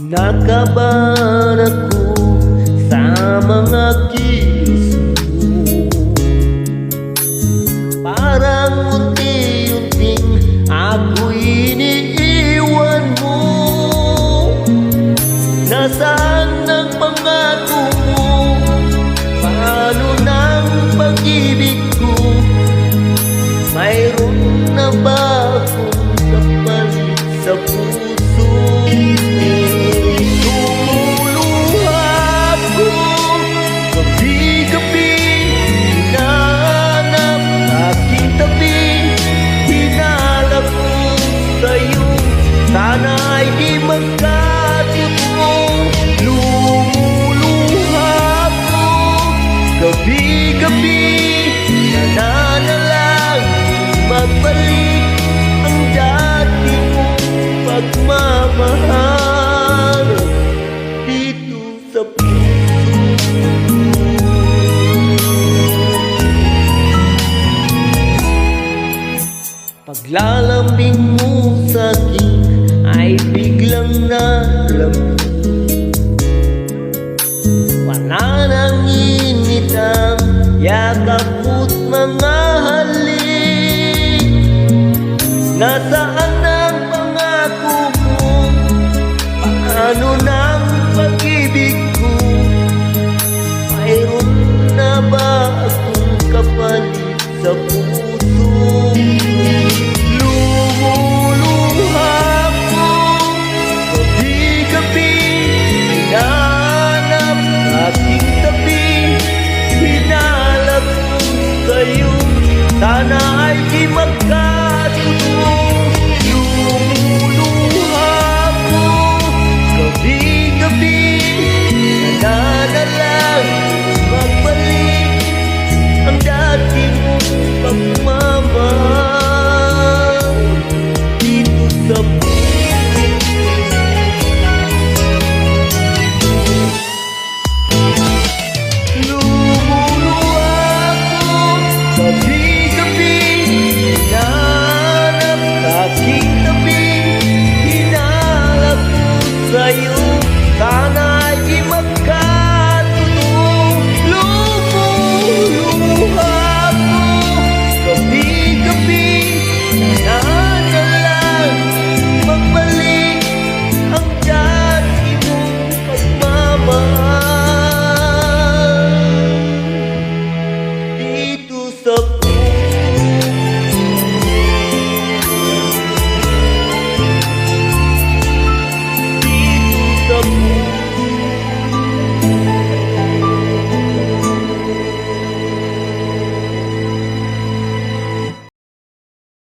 Kinakabahan ako sa mga kilos mo. Parang unti-unting ako'y iniiwan mo. Nasaan ang pangako mo? Paano ng pag-ibig ko? Mayroon na ba akong kapalit sa puso? Tumuluha ako gabi-gabi, hinahanap aking tabi. Hinalap ko sa'yo, sana'y